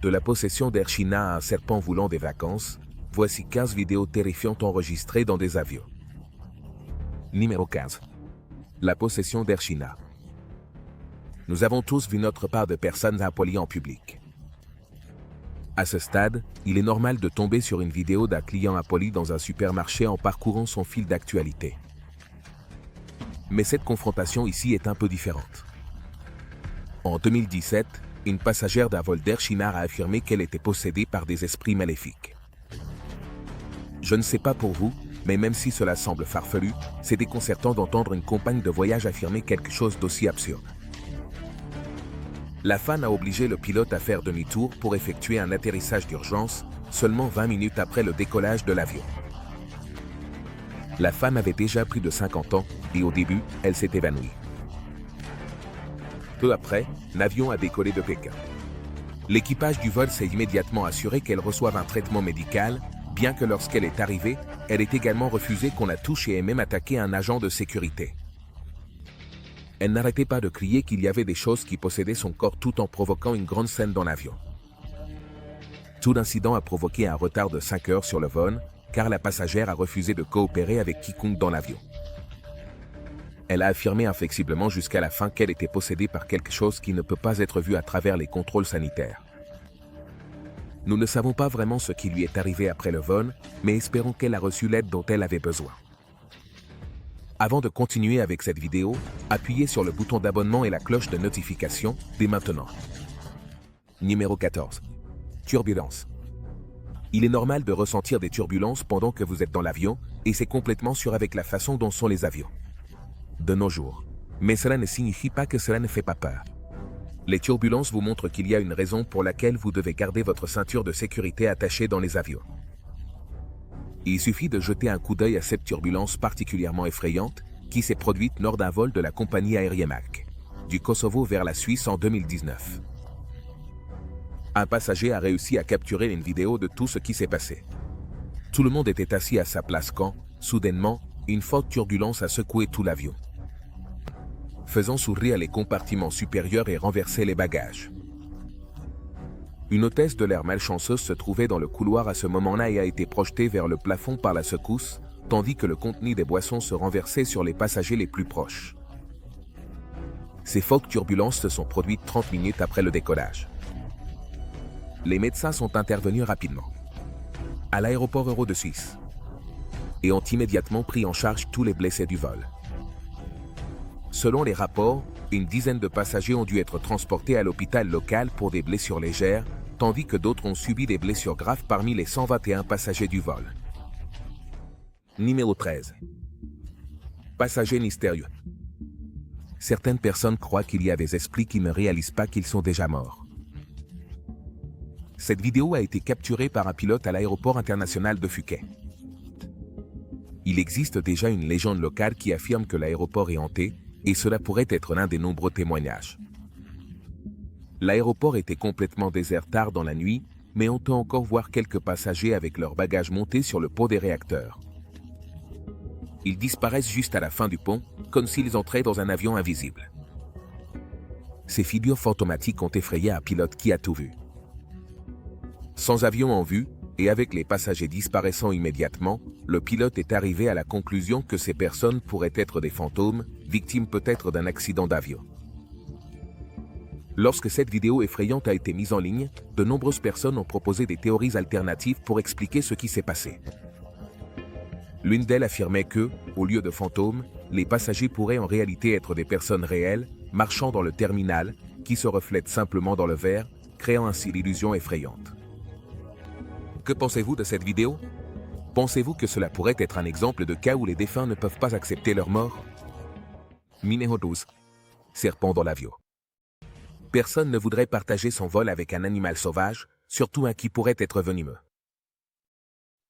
De la possession d'Air China à un serpent voulant des vacances, voici 15 vidéos terrifiantes enregistrées dans des avions. Numéro 15. La possession d'Air China. Nous avons tous vu notre part de personnes impolies en public. À ce stade, il est normal de tomber sur une vidéo d'un client impoli dans un supermarché en parcourant son fil d'actualité. Mais cette confrontation ici est un peu différente. En 2017, une passagère d'un vol d'Air China a affirmé qu'elle était possédée par des esprits maléfiques. Je ne sais pas pour vous, mais même si cela semble farfelu, c'est déconcertant d'entendre une compagne de voyage affirmer quelque chose d'aussi absurde. La fan a obligé le pilote à faire demi-tour pour effectuer un atterrissage d'urgence, seulement 20 minutes après le décollage de l'avion. La femme avait déjà plus de 50 ans et au début, elle s'est évanouie. Peu après, l'avion a décollé de Pékin. L'équipage du vol s'est immédiatement assuré qu'elle reçoive un traitement médical, bien que lorsqu'elle est arrivée, elle ait également refusé qu'on la touche et ait même attaqué un agent de sécurité. Elle n'arrêtait pas de crier qu'il y avait des choses qui possédaient son corps tout en provoquant une grande scène dans l'avion. Tout l'incident a provoqué un retard de 5 heures sur le vol, car la passagère a refusé de coopérer avec quiconque dans l'avion. Elle a affirmé inflexiblement jusqu'à la fin qu'elle était possédée par quelque chose qui ne peut pas être vu à travers les contrôles sanitaires. Nous ne savons pas vraiment ce qui lui est arrivé après le vol, mais espérons qu'elle a reçu l'aide dont elle avait besoin. Avant de continuer avec cette vidéo, appuyez sur le bouton d'abonnement et la cloche de notification dès maintenant. Numéro 14. Turbulence. Il est normal de ressentir des turbulences pendant que vous êtes dans l'avion, et c'est complètement sûr avec la façon dont sont les avions de nos jours. Mais cela ne signifie pas que cela ne fait pas peur. Les turbulences vous montrent qu'il y a une raison pour laquelle vous devez garder votre ceinture de sécurité attachée dans les avions. Il suffit de jeter un coup d'œil à cette turbulence particulièrement effrayante qui s'est produite lors d'un vol de la compagnie aérienne MAC, du Kosovo vers la Suisse en 2019. Un passager a réussi à capturer une vidéo de tout ce qui s'est passé. Tout le monde était assis à sa place quand, soudainement, une forte turbulence a secoué tout l'avion, faisant s'ouvrir les compartiments supérieurs et renverser les bagages. Une hôtesse de l'air malchanceuse se trouvait dans le couloir à ce moment-là et a été projetée vers le plafond par la secousse, tandis que le contenu des boissons se renversait sur les passagers les plus proches. Ces fortes turbulences se sont produites 30 minutes après le décollage. Les médecins sont intervenus rapidement à l'aéroport Euro de Suisse et ont immédiatement pris en charge tous les blessés du vol. Selon les rapports, une dizaine de passagers ont dû être transportés à l'hôpital local pour des blessures légères, tandis que d'autres ont subi des blessures graves parmi les 121 passagers du vol. Numéro 13. Passagers mystérieux. Certaines personnes croient qu'il y a des esprits qui ne réalisent pas qu'ils sont déjà morts. Cette vidéo a été capturée par un pilote à l'aéroport international de Phuket. Il existe déjà une légende locale qui affirme que l'aéroport est hanté, et cela pourrait être l'un des nombreux témoignages. L'aéroport était complètement désert tard dans la nuit, mais on peut encore voir quelques passagers avec leurs bagages montés sur le pont des réacteurs. Ils disparaissent juste à la fin du pont, comme s'ils entraient dans un avion invisible. Ces figures fantomatiques ont effrayé un pilote qui a tout vu. Sans avion en vue, et avec les passagers disparaissant immédiatement, le pilote est arrivé à la conclusion que ces personnes pourraient être des fantômes, victimes peut-être d'un accident d'avion. Lorsque cette vidéo effrayante a été mise en ligne, de nombreuses personnes ont proposé des théories alternatives pour expliquer ce qui s'est passé. L'une d'elles affirmait que, au lieu de fantômes, les passagers pourraient en réalité être des personnes réelles, marchant dans le terminal, qui se reflètent simplement dans le verre, créant ainsi l'illusion effrayante. Que pensez-vous de cette vidéo? Pensez-vous que cela pourrait être un exemple de cas où les défunts ne peuvent pas accepter leur mort? Numéro 12. Serpent dans l'avion. Personne ne voudrait partager son vol avec un animal sauvage, surtout un qui pourrait être venimeux.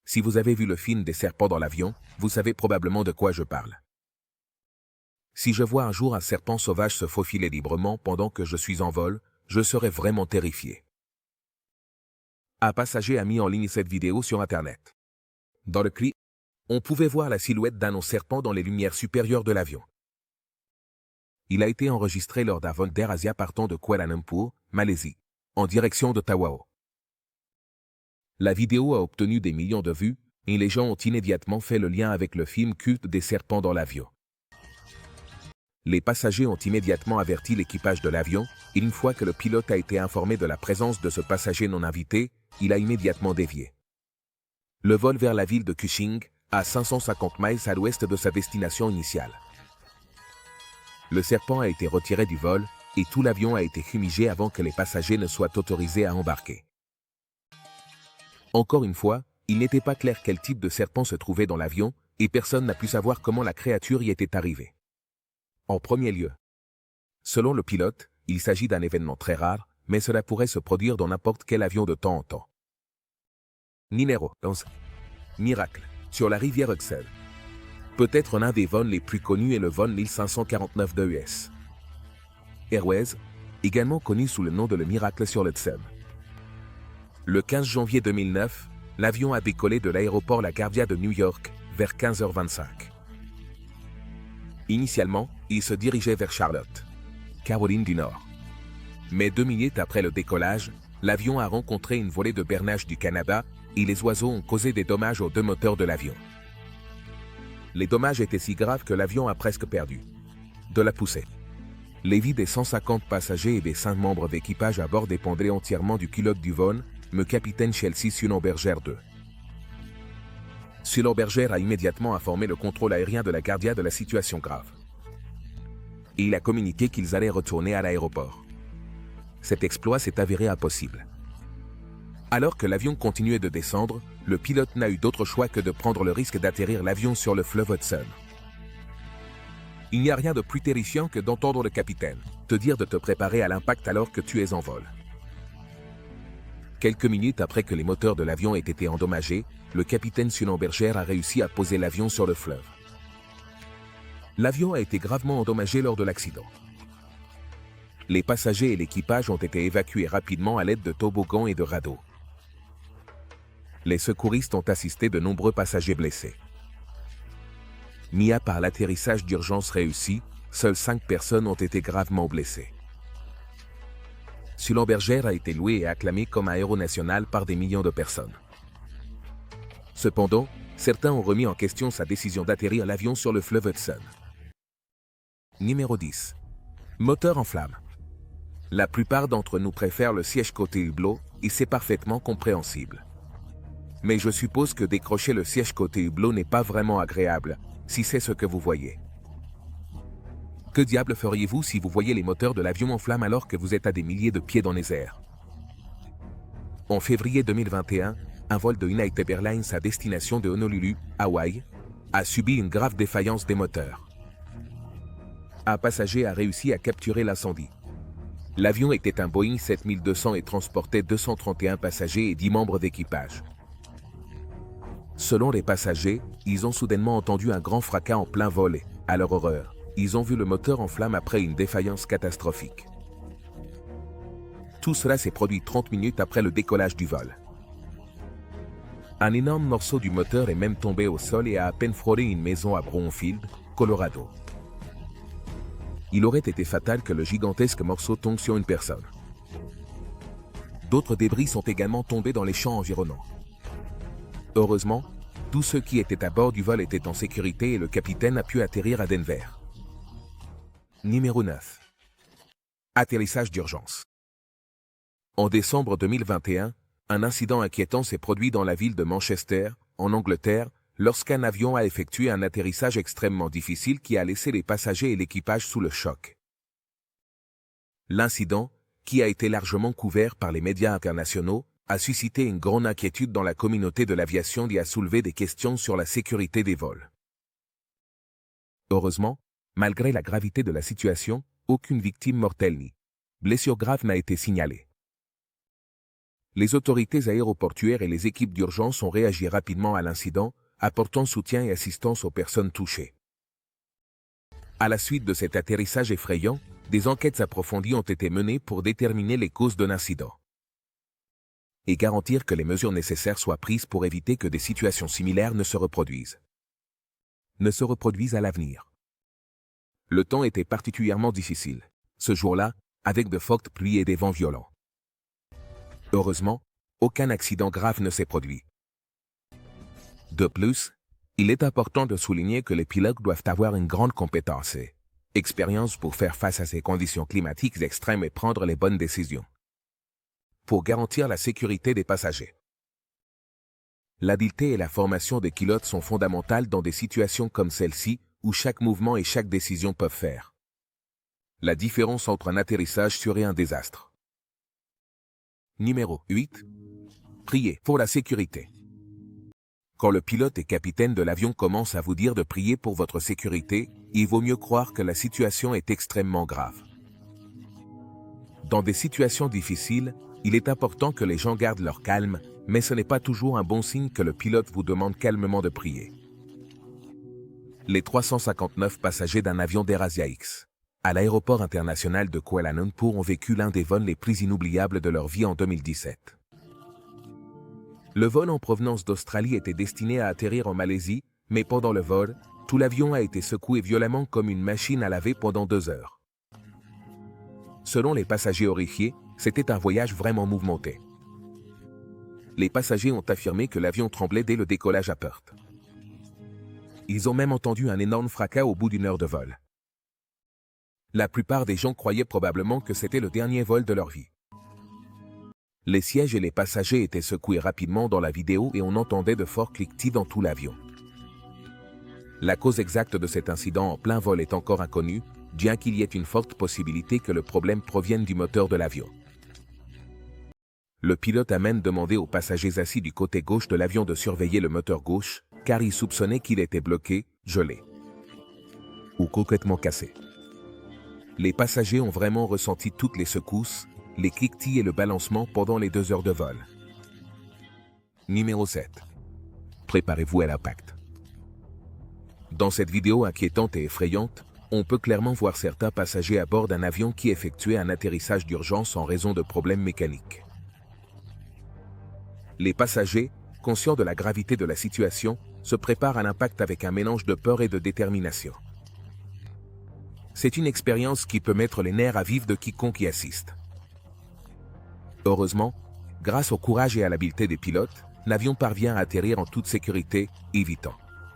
Si vous avez vu le film des serpents dans l'avion, vous savez probablement de quoi je parle. Si je vois un jour un serpent sauvage se faufiler librement pendant que je suis en vol, je serais vraiment terrifié. Un passager a mis en ligne cette vidéo sur Internet. Dans le clip, on pouvait voir la silhouette d'un serpent dans les lumières supérieures de l'avion. Il a été enregistré lors d'un vol d'Air Asia partant de Kuala Lumpur, Malaisie, en direction d'Ottawa. La vidéo a obtenu des millions de vues, et les gens ont immédiatement fait le lien avec le film culte des serpents dans l'avion. Les passagers ont immédiatement averti l'équipage de l'avion, et une fois que le pilote a été informé de la présence de ce passager non invité, il a immédiatement dévié. Le vol vers la ville de Cushing, à 550 miles à l'ouest de sa destination initiale. Le serpent a été retiré du vol, et tout l'avion a été fumigé avant que les passagers ne soient autorisés à embarquer. Encore une fois, il n'était pas clair quel type de serpent se trouvait dans l'avion, et personne n'a pu savoir comment la créature y était arrivée. En premier lieu, selon le pilote, il s'agit d'un événement très rare, mais cela pourrait se produire dans n'importe quel avion de temps en temps. Numéro 11. Miracle, sur la rivière Hudson. Peut-être l'un des vols les plus connus est le vol 1549 de US Airways, également connu sous le nom de le Miracle sur l'Hudson. Le 15 janvier 2009, l'avion a décollé de l'aéroport LaGuardia de New York, vers 15h25. Initialement, il se dirigeait vers Charlotte, Caroline du Nord. Mais 2 minutes après le décollage, l'avion a rencontré une volée de bernaches du Canada et les oiseaux ont causé des dommages aux 2 moteurs de l'avion. Les dommages étaient si graves que l'avion a presque perdu de la poussée. Les vies des 150 passagers et des 5 membres d'équipage à bord dépendaient entièrement du pilote du vol, le capitaine Chelsea Sullenberger II. Sullenberger a immédiatement informé le contrôle aérien de LaGuardia de la situation grave. Et il a communiqué qu'ils allaient retourner à l'aéroport. Cet exploit s'est avéré impossible. Alors que l'avion continuait de descendre, le pilote n'a eu d'autre choix que de prendre le risque d'atterrir l'avion sur le fleuve Hudson. Il n'y a rien de plus terrifiant que d'entendre le capitaine te dire de te préparer à l'impact alors que tu es en vol. Quelques minutes après que les moteurs de l'avion aient été endommagés, le capitaine Sullenberger a réussi à poser l'avion sur le fleuve. L'avion a été gravement endommagé lors de l'accident. Les passagers et l'équipage ont été évacués rapidement à l'aide de toboggans et de radeaux. Les secouristes ont assisté de nombreux passagers blessés. Mis à part l'atterrissage d'urgence réussi, seules 5 personnes ont été gravement blessées. Sullenberger a été loué et acclamé comme un héros national par des millions de personnes. Cependant, certains ont remis en question sa décision d'atterrir l'avion sur le fleuve Hudson. Numéro 10. Moteur en flammes. La plupart d'entre nous préfèrent le siège côté hublot, et c'est parfaitement compréhensible. Mais je suppose que décrocher le siège côté hublot n'est pas vraiment agréable, si c'est ce que vous voyez. Que diable feriez-vous si vous voyez les moteurs de l'avion en flammes alors que vous êtes à des milliers de pieds dans les airs? En février 2021, un vol de United Airlines à destination de Honolulu, Hawaï, a subi une grave défaillance des moteurs. Un passager a réussi à capturer l'incendie. L'avion était un Boeing 7200 et transportait 231 passagers et 10 membres d'équipage. Selon les passagers, ils ont soudainement entendu un grand fracas en plein vol et, à leur horreur, ils ont vu le moteur en flammes après une défaillance catastrophique. Tout cela s'est produit 30 minutes après le décollage du vol. Un énorme morceau du moteur est même tombé au sol et a à peine frôlé une maison à Brownfield, Colorado. Il aurait été fatal que le gigantesque morceau tombe sur une personne. D'autres débris sont également tombés dans les champs environnants. Heureusement, tous ceux qui étaient à bord du vol étaient en sécurité et le capitaine a pu atterrir à Denver. Numéro 9. Atterrissage d'urgence. En décembre 2021, un incident inquiétant s'est produit dans la ville de Manchester, en Angleterre, lorsqu'un avion a effectué un atterrissage extrêmement difficile qui a laissé les passagers et l'équipage sous le choc. L'incident, qui a été largement couvert par les médias internationaux, a suscité une grande inquiétude dans la communauté de l'aviation et a soulevé des questions sur la sécurité des vols. Heureusement, malgré la gravité de la situation, aucune victime mortelle ni blessure grave n'a été signalée. Les autorités aéroportuaires et les équipes d'urgence ont réagi rapidement à l'incident, apportant soutien et assistance aux personnes touchées. À la suite de cet atterrissage effrayant, des enquêtes approfondies ont été menées pour déterminer les causes de l'incident et garantir que les mesures nécessaires soient prises pour éviter que des situations similaires ne se reproduisent à l'avenir. Le temps était particulièrement difficile, ce jour-là, avec de fortes pluies et des vents violents. Heureusement, aucun accident grave ne s'est produit. De plus, il est important de souligner que les pilotes doivent avoir une grande compétence et expérience pour faire face à ces conditions climatiques extrêmes et prendre les bonnes décisions pour garantir la sécurité des passagers. L'habileté et la formation des pilotes sont fondamentales dans des situations comme celle-ci, où chaque mouvement et chaque décision peuvent faire la différence entre un atterrissage sûr et un désastre. Numéro 8. Priez pour la sécurité. Quand le pilote et capitaine de l'avion commence à vous dire de prier pour votre sécurité, il vaut mieux croire que la situation est extrêmement grave. Dans des situations difficiles, il est important que les gens gardent leur calme, mais ce n'est pas toujours un bon signe que le pilote vous demande calmement de prier. Les 359 passagers d'un avion d'Air-Asia X à l'aéroport international de Kuala Lumpur ont vécu l'un des vols les plus inoubliables de leur vie en 2017. Le vol en provenance d'Australie était destiné à atterrir en Malaisie, mais pendant le vol, tout l'avion a été secoué violemment comme une machine à laver pendant 2 heures. Selon les passagers horrifiés, c'était un voyage vraiment mouvementé. Les passagers ont affirmé que l'avion tremblait dès le décollage à Perth. Ils ont même entendu un énorme fracas au bout d'1 heure de vol. La plupart des gens croyaient probablement que c'était le dernier vol de leur vie. Les sièges et les passagers étaient secoués rapidement dans la vidéo et on entendait de forts cliquetis dans tout l'avion. La cause exacte de cet incident en plein vol est encore inconnue, bien qu'il y ait une forte possibilité que le problème provienne du moteur de l'avion. Le pilote a même demandé aux passagers assis du côté gauche de l'avion de surveiller le moteur gauche, car il soupçonnait qu'il était bloqué, gelé ou complètement cassé. Les passagers ont vraiment ressenti toutes les secousses, les cliquetis et le balancement pendant les 2 heures de vol. Numéro 7. Préparez-vous à l'impact. Dans cette vidéo inquiétante et effrayante, on peut clairement voir certains passagers à bord d'un avion qui effectuait un atterrissage d'urgence en raison de problèmes mécaniques. Les passagers, conscients de la gravité de la situation, se préparent à l'impact avec un mélange de peur et de détermination. C'est une expérience qui peut mettre les nerfs à vif de quiconque y assiste. Heureusement, grâce au courage et à l'habileté des pilotes, l'avion parvient à atterrir en toute sécurité, évitant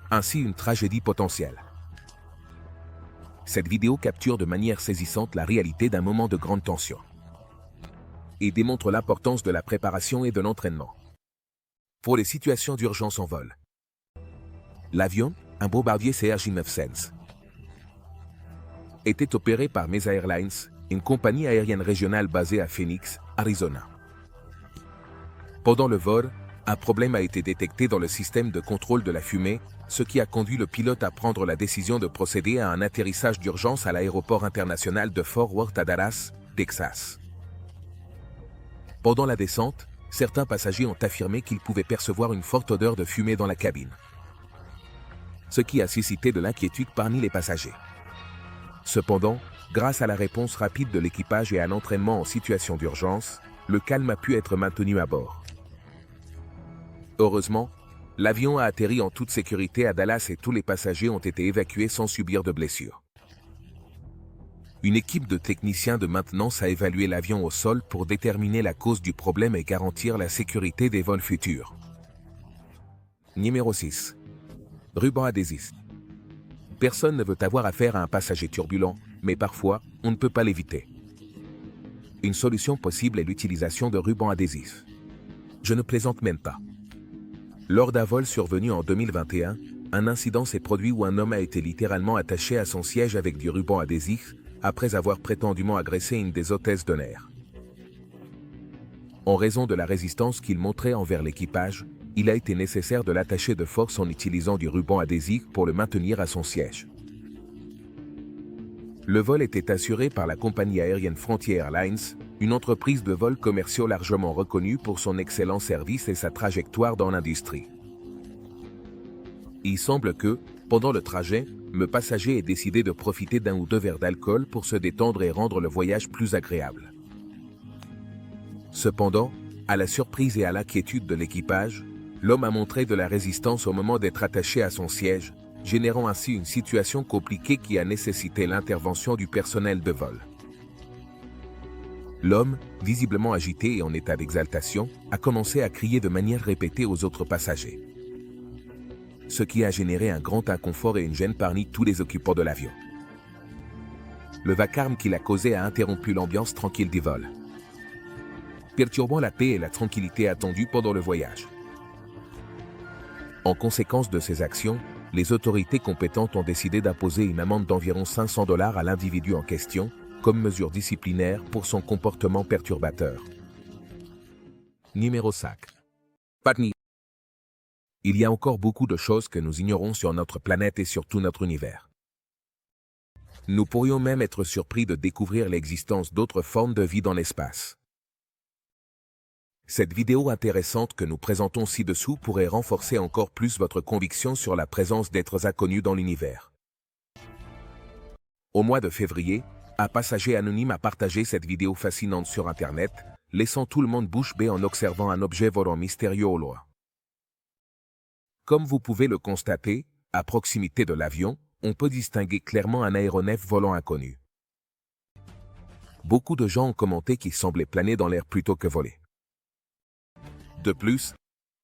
ainsi une tragédie potentielle. Cette vidéo capture de manière saisissante la réalité d'un moment de grande tension et démontre l'importance de la préparation et de l'entraînement pour les situations d'urgence en vol. L'avion, un bombardier CRJ-900, était opéré par Mesa Airlines, une compagnie aérienne régionale basée à Phoenix, Arizona. Pendant le vol, un problème a été détecté dans le système de contrôle de la fumée, ce qui a conduit le pilote à prendre la décision de procéder à un atterrissage d'urgence à l'aéroport international de Fort Worth à Dallas, Texas. Pendant la descente, certains passagers ont affirmé qu'ils pouvaient percevoir une forte odeur de fumée dans la cabine, ce qui a suscité de l'inquiétude parmi les passagers. Cependant, grâce à la réponse rapide de l'équipage et à l'entraînement en situation d'urgence, le calme a pu être maintenu à bord. Heureusement, l'avion a atterri en toute sécurité à Dallas et tous les passagers ont été évacués sans subir de blessures. Une équipe de techniciens de maintenance a évalué l'avion au sol pour déterminer la cause du problème et garantir la sécurité des vols futurs. Numéro 6. Ruban adhésif. Personne ne veut avoir affaire à un passager turbulent, mais parfois, on ne peut pas l'éviter. Une solution possible est l'utilisation de rubans adhésifs. Je ne plaisante même pas. Lors d'un vol survenu en 2021, un incident s'est produit où un homme a été littéralement attaché à son siège avec du ruban adhésif, après avoir prétendument agressé une des hôtesses de l'air. En raison de la résistance qu'il montrait envers l'équipage, il a été nécessaire de l'attacher de force en utilisant du ruban adhésif pour le maintenir à son siège. Le vol était assuré par la compagnie aérienne Frontier Airlines, une entreprise de vols commerciaux largement reconnue pour son excellent service et sa trajectoire dans l'industrie. Il semble que, pendant le trajet, le passager ait décidé de profiter d'1 ou 2 verres d'alcool pour se détendre et rendre le voyage plus agréable. Cependant, à la surprise et à l'inquiétude de l'équipage, l'homme a montré de la résistance au moment d'être attaché à son siège, générant ainsi une situation compliquée qui a nécessité l'intervention du personnel de vol. L'homme, visiblement agité et en état d'exaltation, a commencé à crier de manière répétée aux autres passagers. Ce qui a généré un grand inconfort et une gêne parmi tous les occupants de l'avion. Le vacarme qu'il a causé a interrompu l'ambiance tranquille du vol, perturbant la paix et la tranquillité attendues pendant le voyage. En conséquence de ces actions, les autorités compétentes ont décidé d'imposer une amende d'environ $500 à l'individu en question, comme mesure disciplinaire pour son comportement perturbateur. Numéro 5. Patni. Il y a encore beaucoup de choses que nous ignorons sur notre planète et sur tout notre univers. Nous pourrions même être surpris de découvrir l'existence d'autres formes de vie dans l'espace. Cette vidéo intéressante que nous présentons ci-dessous pourrait renforcer encore plus votre conviction sur la présence d'êtres inconnus dans l'univers. Au mois de février, un passager anonyme a partagé cette vidéo fascinante sur Internet, laissant tout le monde bouche bée en observant un objet volant mystérieux au loin. Comme vous pouvez le constater, à proximité de l'avion, on peut distinguer clairement un aéronef volant inconnu. Beaucoup de gens ont commenté qu'il semblait planer dans l'air plutôt que voler. De plus,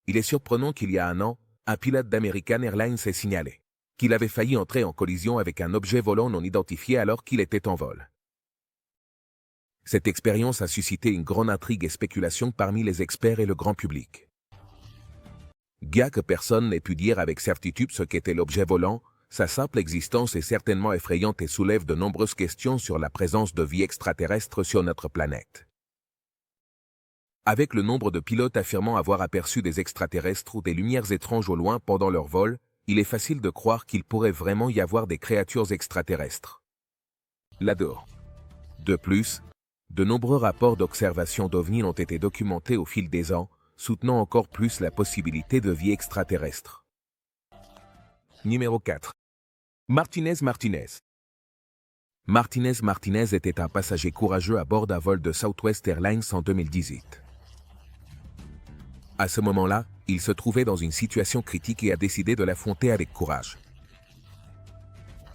il est surprenant qu'il y a un an, un pilote d'American Airlines ait signalé qu'il avait failli entrer en collision avec un objet volant non identifié alors qu'il était en vol. Cette expérience a suscité une grande intrigue et spéculation parmi les experts et le grand public. Bien que personne n'ait pu dire avec certitude ce qu'était l'objet volant, sa simple existence est certainement effrayante et soulève de nombreuses questions sur la présence de vie extraterrestre sur notre planète. Avec le nombre de pilotes affirmant avoir aperçu des extraterrestres ou des lumières étranges au loin pendant leur vol, il est facile de croire qu'il pourrait vraiment y avoir des créatures extraterrestres. Là-dedans. De plus, de nombreux rapports d'observation d'OVNI ont été documentés au fil des ans, soutenant encore plus la possibilité de vie extraterrestre. Numéro 4. Martinez. Martinez était un passager courageux à bord d'un vol de Southwest Airlines en 2018. À ce moment-là, il se trouvait dans une situation critique et a décidé de l'affronter avec courage.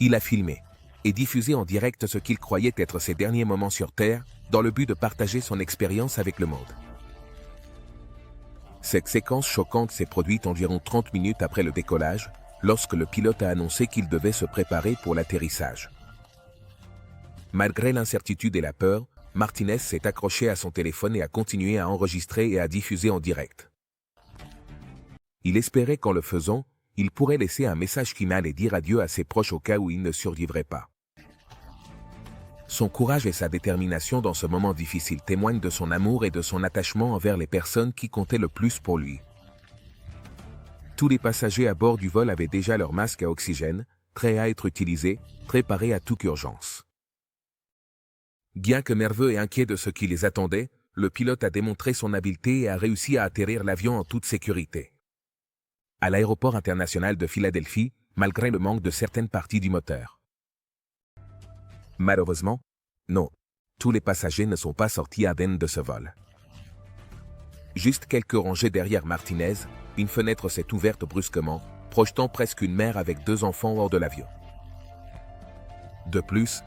Il a filmé et diffusé en direct ce qu'il croyait être ses derniers moments sur Terre, dans le but de partager son expérience avec le monde. Cette séquence choquante s'est produite environ 30 minutes après le décollage, lorsque le pilote a annoncé qu'il devait se préparer pour l'atterrissage. Malgré l'incertitude et la peur, Martinez s'est accroché à son téléphone et a continué à enregistrer et à diffuser en direct. Il espérait qu'en le faisant, il pourrait laisser un message final et dire adieu à ses proches au cas où il ne survivrait pas. Son courage et sa détermination dans ce moment difficile témoignent de son amour et de son attachement envers les personnes qui comptaient le plus pour lui. Tous les passagers à bord du vol avaient déjà leur masque à oxygène, prêt à être utilisé, préparés à toute urgence. Bien que nerveux et inquiet de ce qui les attendait, le pilote a démontré son habileté et a réussi à atterrir l'avion en toute sécurité. À l'aéroport international de Philadelphie, malgré le manque de certaines parties du moteur. Malheureusement, non, tous les passagers ne sont pas sortis indemnes de ce vol. Juste quelques rangées derrière Martinez, une fenêtre s'est ouverte brusquement, projetant presque une mère avec 2 enfants hors de l'avion. De plus,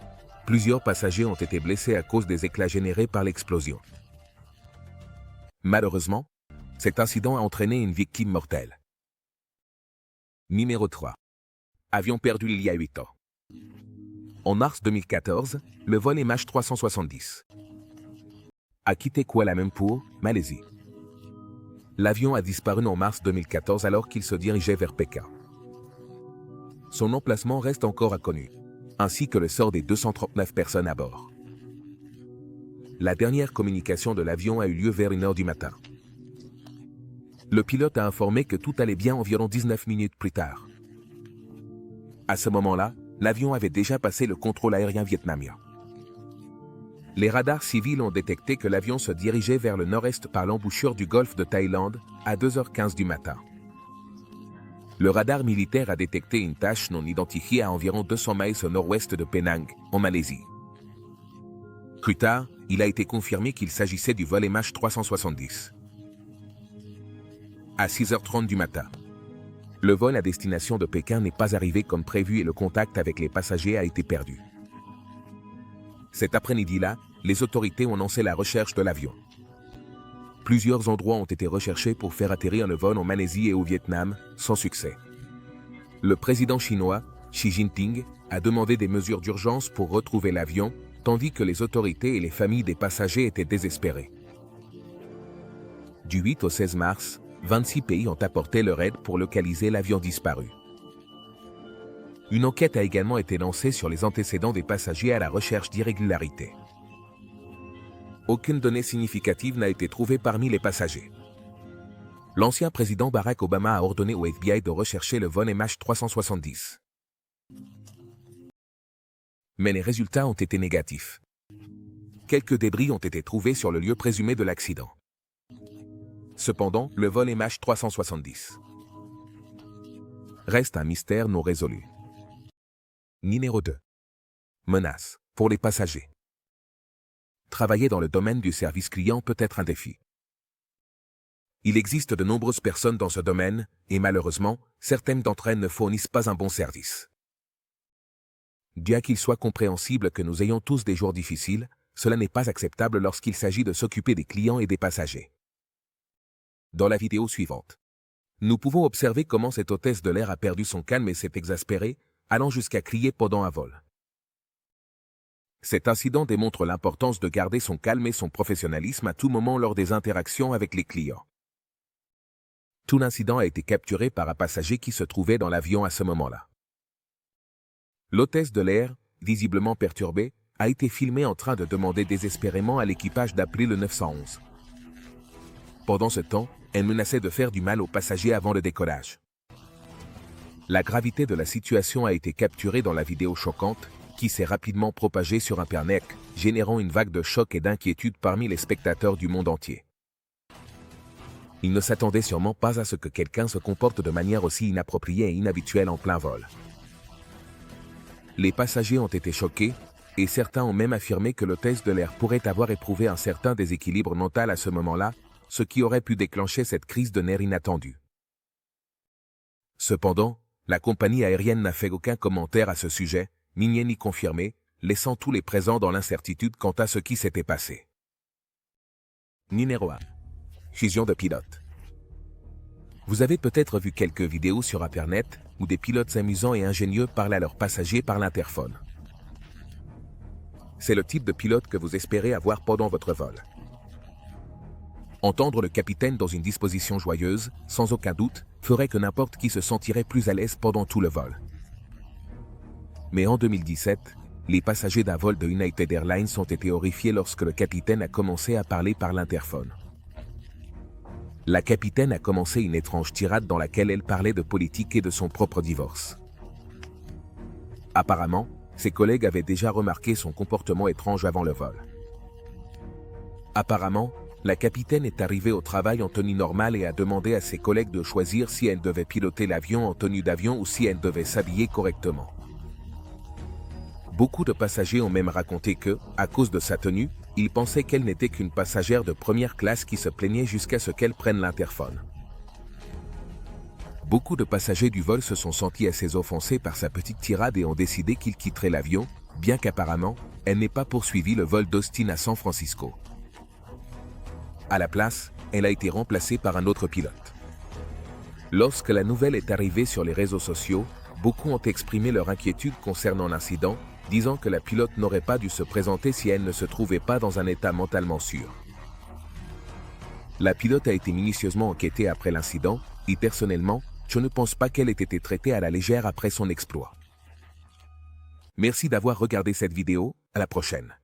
plusieurs passagers ont été blessés à cause des éclats générés par l'explosion. Malheureusement, cet incident a entraîné une victime mortelle. Numéro 3. Avion perdu il y a 8 ans. En mars 2014, le vol MH370 a quitté Kuala Lumpur, Malaisie. L'avion a disparu en mars 2014 alors qu'il se dirigeait vers Pékin. Son emplacement reste encore inconnu, ainsi que le sort des 239 personnes à bord. La dernière communication de l'avion a eu lieu vers 1h du matin. Le pilote a informé que tout allait bien environ 19 minutes plus tard. À ce moment-là, l'avion avait déjà passé le contrôle aérien vietnamien. Les radars civils ont détecté que l'avion se dirigeait vers le nord-est par l'embouchure du golfe de Thaïlande à 2h15 du matin. Le radar militaire a détecté une tache non identifiée à environ 200 miles au nord-ouest de Penang, en Malaisie. Plus tard, il a été confirmé qu'il s'agissait du vol MH370. À 6h30 du matin, le vol à destination de Pékin n'est pas arrivé comme prévu et le contact avec les passagers a été perdu. Cet après-midi-là, les autorités ont lancé la recherche de l'avion. Plusieurs endroits ont été recherchés pour faire atterrir le vol en Malaisie et au Vietnam, sans succès. Le président chinois, Xi Jinping, a demandé des mesures d'urgence pour retrouver l'avion, tandis que les autorités et les familles des passagers étaient désespérées. Du 8 au 16 mars, 26 pays ont apporté leur aide pour localiser l'avion disparu. Une enquête a également été lancée sur les antécédents des passagers à la recherche d'irrégularités. Aucune donnée significative n'a été trouvée parmi les passagers. L'ancien président Barack Obama a ordonné au FBI de rechercher le vol MH370. Mais les résultats ont été négatifs. Quelques débris ont été trouvés sur le lieu présumé de l'accident. Cependant, le vol MH370 reste un mystère non résolu. Numéro 2. Menace pour les passagers. Travailler dans le domaine du service client peut être un défi. Il existe de nombreuses personnes dans ce domaine, et malheureusement, certaines d'entre elles ne fournissent pas un bon service. Bien qu'il soit compréhensible que nous ayons tous des jours difficiles, cela n'est pas acceptable lorsqu'il s'agit de s'occuper des clients et des passagers. Dans la vidéo suivante, nous pouvons observer comment cette hôtesse de l'air a perdu son calme et s'est exaspérée, allant jusqu'à crier pendant un vol. Cet incident démontre l'importance de garder son calme et son professionnalisme à tout moment lors des interactions avec les clients. Tout l'incident a été capturé par un passager qui se trouvait dans l'avion à ce moment-là. L'hôtesse de l'air, visiblement perturbée, a été filmée en train de demander désespérément à l'équipage d'appeler le 911. Pendant ce temps, elle menaçait de faire du mal aux passagers avant le décollage. La gravité de la situation a été capturée dans la vidéo choquante, qui s'est rapidement propagée sur Internet, générant une vague de choc et d'inquiétude parmi les spectateurs du monde entier. Ils ne s'attendaient sûrement pas à ce que quelqu'un se comporte de manière aussi inappropriée et inhabituelle en plein vol. Les passagers ont été choqués, et certains ont même affirmé que l'hôtesse de l'air pourrait avoir éprouvé un certain déséquilibre mental à ce moment-là, ce qui aurait pu déclencher cette crise de nerfs inattendue. Cependant, la compagnie aérienne n'a fait aucun commentaire à ce sujet, ni nié ni confirmé, laissant tous les présents dans l'incertitude quant à ce qui s'était passé. Numéro 1. Fusion de pilotes. Vous avez peut-être vu quelques vidéos sur Internet où des pilotes amusants et ingénieux parlent à leurs passagers par l'interphone. C'est le type de pilote que vous espérez avoir pendant votre vol. Entendre le capitaine dans une disposition joyeuse, sans aucun doute, ferait que n'importe qui se sentirait plus à l'aise pendant tout le vol. Mais en 2017, les passagers d'un vol de United Airlines ont été horrifiés lorsque le capitaine a commencé à parler par l'interphone. La capitaine a commencé une étrange tirade dans laquelle elle parlait de politique et de son propre divorce. Apparemment, ses collègues avaient déjà remarqué son comportement étrange avant le vol. Apparemment, la capitaine est arrivée au travail en tenue normale et a demandé à ses collègues de choisir si elle devait piloter l'avion en tenue d'avion ou si elle devait s'habiller correctement. Beaucoup de passagers ont même raconté que, à cause de sa tenue, ils pensaient qu'elle n'était qu'une passagère de première classe qui se plaignait jusqu'à ce qu'elle prenne l'interphone. Beaucoup de passagers du vol se sont sentis assez offensés par sa petite tirade et ont décidé qu'ils quitteraient l'avion, bien qu'apparemment, elle n'ait pas poursuivi le vol d'Austin à San Francisco. À la place, elle a été remplacée par un autre pilote. Lorsque la nouvelle est arrivée sur les réseaux sociaux, beaucoup ont exprimé leur inquiétude concernant l'incident, disant que la pilote n'aurait pas dû se présenter si elle ne se trouvait pas dans un état mentalement sûr. La pilote a été minutieusement enquêtée après l'incident, et personnellement, je ne pense pas qu'elle ait été traitée à la légère après son exploit. Merci d'avoir regardé cette vidéo, à la prochaine.